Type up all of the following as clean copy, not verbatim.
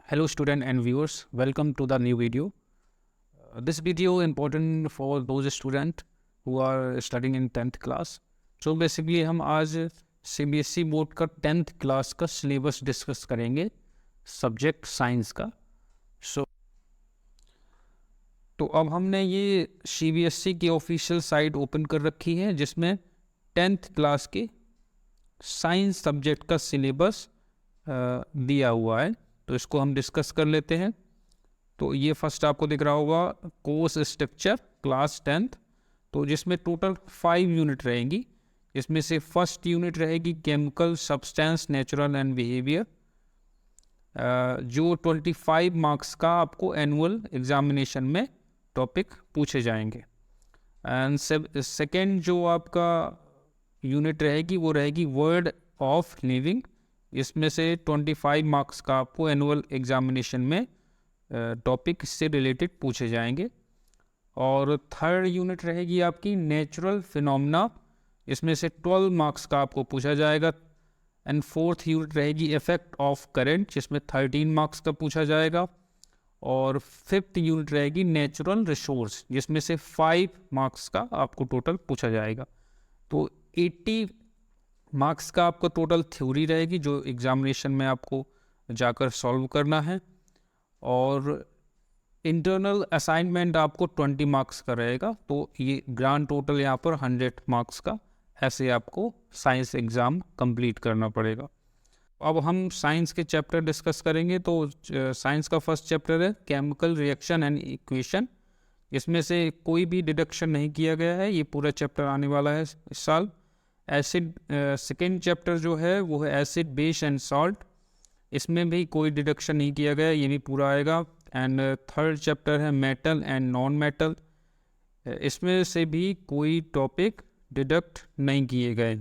Hello student and viewers, welcome to the new video. This video important for those student who are studying in 10th class. So basically हम आज CBSE board का 10th class का syllabus discuss करेंगे subject science का. तो अब हमने ये CBSE की ऑफिशियल साइट ओपन कर रखी है जिसमें 10th क्लास के साइंस सब्जेक्ट का सिलेबस दिया हुआ है. तो इसको हम डिस्कस कर लेते हैं. तो ये फर्स्ट आपको दिख रहा होगा कोर्स स्ट्रक्चर क्लास 10th. तो जिसमें टोटल 5 यूनिट रहेंगी. इसमें से फर्स्ट यूनिट रहेगी chemical substance natural and behaviour, जो 25 मार्क्स का आपको एनुअल एग्जामिनेशन में टॉपिक पूछे जाएंगे. एंड सेकेंड जो आपका यूनिट रहेगी वो रहेगी वर्ड ऑफ लिविंग. इसमें से 25 मार्क्स का आपको एनुअल एग्जामिनेशन में टॉपिक इससे रिलेटेड पूछे जाएंगे. और थर्ड यूनिट रहेगी आपकी नेचुरल फिनोमेना. इसमें से 12 मार्क्स का आपको पूछा जाएगा. एंड फोर्थ यूनिट रहेगी इफेक्ट ऑफ करंट, जिसमें 13 मार्क्स का पूछा जाएगा. और फिफ्थ यूनिट रहेगी नेचुरल रिसोर्स, जिसमें से 5 मार्क्स का आपको टोटल पूछा जाएगा. तो 80 मार्क्स का आपको टोटल थ्योरी रहेगी जो एग्जामिनेशन में आपको जाकर सॉल्व करना है. और इंटरनल असाइनमेंट आपको 20 मार्क्स का रहेगा. तो ये ग्रांड टोटल यहाँ पर 100 मार्क्स का ऐसे आपको साइंस एग्ज़ाम कंप्लीट करना पड़ेगा. अब हम साइंस के चैप्टर डिस्कस करेंगे. तो साइंस का फर्स्ट चैप्टर है केमिकल रिएक्शन एंड इक्वेशन. इसमें से कोई भी डिडक्शन नहीं किया गया है. ये पूरा चैप्टर आने वाला है इस साल. एसिड सेकेंड चैप्टर जो है वो है एसिड बेस एंड सॉल्ट. इसमें भी कोई डिडक्शन नहीं किया गया, ये भी पूरा आएगा. एंड थर्ड चैप्टर है मेटल एंड नॉन मेटल. इसमें से भी कोई टॉपिक डिडक्ट नहीं किए गए.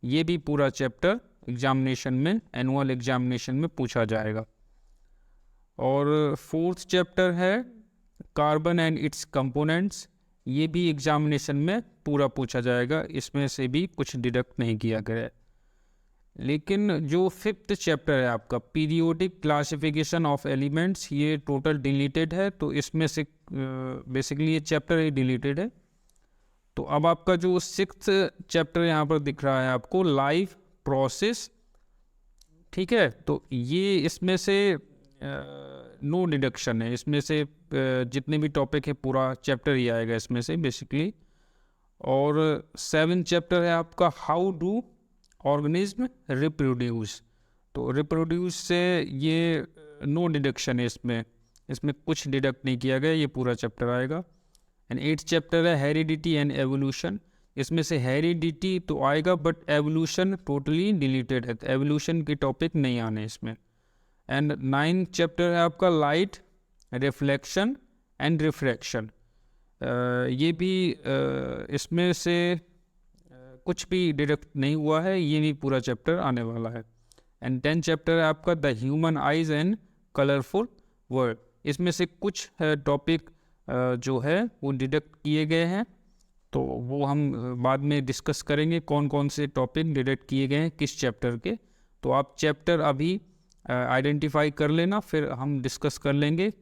ये भी पूरा चैप्टर एग्जामिनेशन में एनुअल एग्जामिनेशन में पूछा जाएगा. और फोर्थ चैप्टर है कार्बन एंड इट्स कंपोनेंट्स. ये भी एग्जामिनेशन में पूरा पूछा जाएगा. इसमें से भी कुछ डिडक्ट नहीं किया गया है. लेकिन जो फिफ्थ चैप्टर है आपका पीरियोडिक क्लासिफिकेशन ऑफ एलिमेंट्स, ये टोटल डिलीटेड है. तो इसमें से बेसिकली ये चैप्टर ही डिलीटेड है. तो अब आपका जो सिक्स्थ चैप्टर यहाँ पर दिख रहा है आपको लाइफ प्रोसेस, ठीक है. तो ये इसमें से नो डिडक्शन है. इसमें से जितने भी टॉपिक है पूरा चैप्टर ही आएगा इसमें से बेसिकली. और 7th चैप्टर है आपका हाउ डू ऑर्गेनिज्म रिप्रोड्यूस. तो रिप्रोड्यूस से ये नो डिडक्शन है. इसमें कुछ डिडक्ट नहीं किया गया, ये पूरा चैप्टर आएगा. एंड 8th चैप्टर है हेरिडिटी एंड एवोल्यूशन. इसमें से हेरिडिटी तो आएगा बट एवोल्यूशन टोटली डिलीटेड है. एवोल्यूशन के टॉपिक नहीं आने इसमें. एंड 9th चैप्टर है आपका लाइट रिफ्लेक्शन एंड रिफ्रैक्शन. ये भी इसमें से कुछ भी डिडक्ट नहीं हुआ है, ये भी पूरा चैप्टर आने वाला है. एंड 10th चैप्टर है आपका the human eyes and colourful world. इसमें से कुछ टॉपिक जो है वो डिडक्ट किए गए हैं. तो वो हम बाद में डिस्कस करेंगे कौन कौन से टॉपिक डिडक्ट किए गए हैं किस चैप्टर के. तो आप चैप्टर अभी आइडेंटिफाई कर लेना, फिर हम डिस्कस कर लेंगे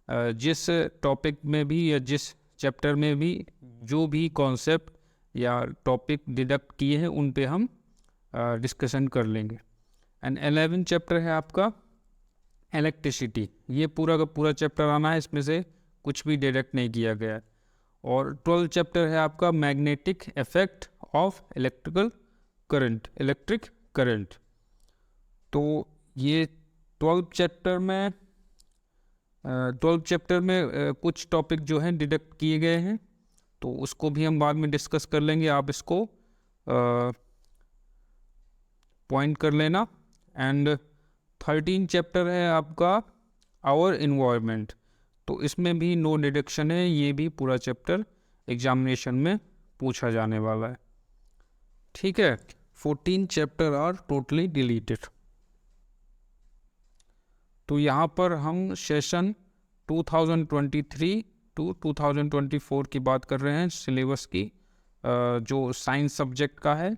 जिस टॉपिक में भी या जिस चैप्टर में भी जो भी कॉन्सेप्ट या टॉपिक डिडक्ट किए हैं उन पे हम डिस्कशन कर लेंगे. एंड 11th चैप्टर है आपका इलेक्ट्रिसिटी. ये पूरा का पूरा चैप्टर आना है, इसमें से कुछ भी डिडक्ट नहीं किया गया है. और 12th चैप्टर है आपका magnetic effect of electric current. तो ये 12th चैप्टर में कुछ टॉपिक जो हैं डिडक्ट किए गए हैं, तो उसको भी हम बाद में डिस्कस कर लेंगे. आप इसको पॉइंट कर लेना. एंड 13th चैप्टर है आपका आवर इन्वायरमेंट. तो इसमें भी नो डिडक्शन है, ये भी पूरा चैप्टर एग्जामिनेशन में पूछा जाने वाला है, ठीक है. 14 चैप्टर आर टोटली डिलीटेड. तो यहाँ पर हम सेशन 2023 टू 2024 की बात कर रहे हैं सिलेबस की, जो साइंस सब्जेक्ट का है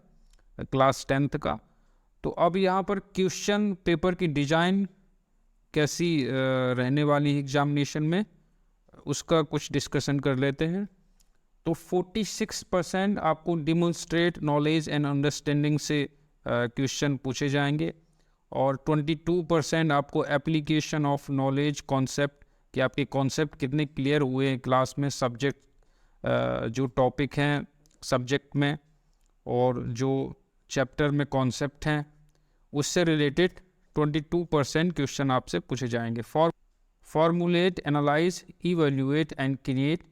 क्लास 10th का. तो अब यहाँ पर क्वेश्चन पेपर की डिज़ाइन कैसी रहने वाली है एग्जामिनेशन में, उसका कुछ डिस्कशन कर लेते हैं। तो 46% आपको डिमोन्स्ट्रेट नॉलेज एंड अंडरस्टैंडिंग से क्वेश्चन पूछे जाएंगे, और 22% आपको एप्लीकेशन ऑफ नॉलेज कॉन्सेप्ट, कि आपके कॉन्सेप्ट कितने क्लियर हुए हैं क्लास में, सब्जेक्ट जो टॉपिक हैं सब्जेक्ट में और जो चैप्टर में कॉन्सेप्ट हैं उससे रिलेटेड 22% क्वेश्चन आपसे पूछे जाएंगे। Formulate, analyse, evaluate and create,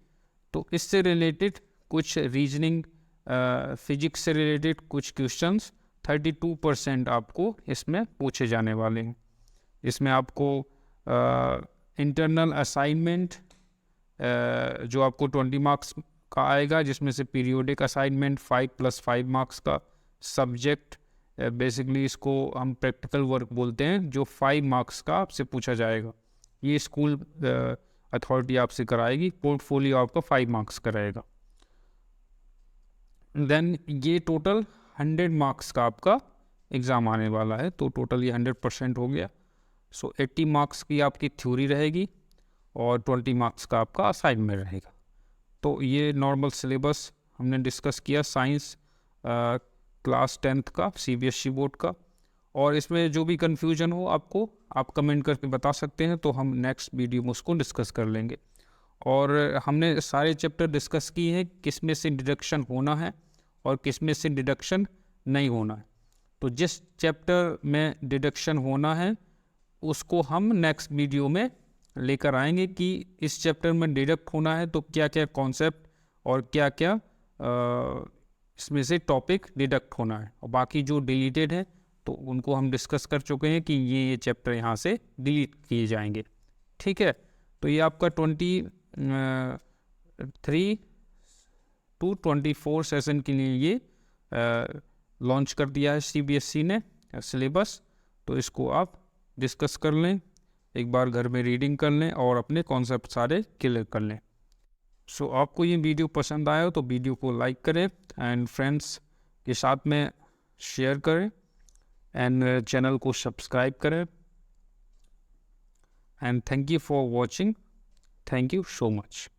तो इससे रिलेटेड कुछ रीजनिंग, फिजिक्स से रिलेटेड कुछ क्वेश्चंस 32% आपको इसमें पूछे जाने वाले हैं। इसमें आपको इंटरनल असाइनमेंट जो आपको 20 मार्क्स का आएगा, जिसमें से पीरियोडिक असाइनमेंट 5+5 मार्क्स का, सब्जेक्ट बेसिकली इसको हम प्रैक्टिकल वर्क बोलते हैं, जो 5 मार्क्स का आपसे पूछा जाएगा। ये स्कूल अथॉरिटी आपसे कराएगी। पोर्टफोलियो आपका 5 मार्क्स का रहेगा। देन ये टोटल 100 मार्क्स का आपका एग्ज़ाम आने वाला है, तो टोटल ये 100% हो गया। सो 80 मार्क्स की आपकी थ्योरी रहेगी और 20 मार्क्स का आपका असाइनमेंट रहेगा। तो ये नॉर्मल सिलेबस हमने डिस्कस किया साइंस क्लास 10th का CBSE बोर्ड का। और इसमें जो भी कन्फ्यूजन हो आपको, आप कमेंट करके बता सकते हैं, तो हम नेक्स्ट वीडियो में उसको डिस्कस कर लेंगे। और हमने सारे चैप्टर डिस्कस किए हैं, किस में से डिडक्शन होना है और किस में से डिडक्शन नहीं होना है। तो जिस चैप्टर में डिडक्शन होना है उसको हम नेक्स्ट वीडियो में लेकर आएंगे कि इस चैप्टर में डिडक्ट होना है तो क्या क्या कॉन्सेप्ट और क्या क्या इसमें से टॉपिक डिडक्ट होना है, और बाकी जो डिलीटेड है तो उनको हम डिस्कस कर चुके हैं कि ये चैप्टर यहाँ से डिलीट किए जाएंगे। ठीक है, तो ये आपका 23 to 24 सेशन के लिए ये लॉन्च कर दिया है CBSE ने सिलेबस। तो इसको आप डिस्कस कर लें, एक बार घर में रीडिंग कर लें और अपने कॉन्सेप्ट सारे क्लियर कर लें। सो आपको ये वीडियो पसंद आया हो तो वीडियो को लाइक करें एंड फ्रेंड्स के साथ में शेयर करें एंड चैनल को सब्सक्राइब करें। And thank you for watching. Thank you so much.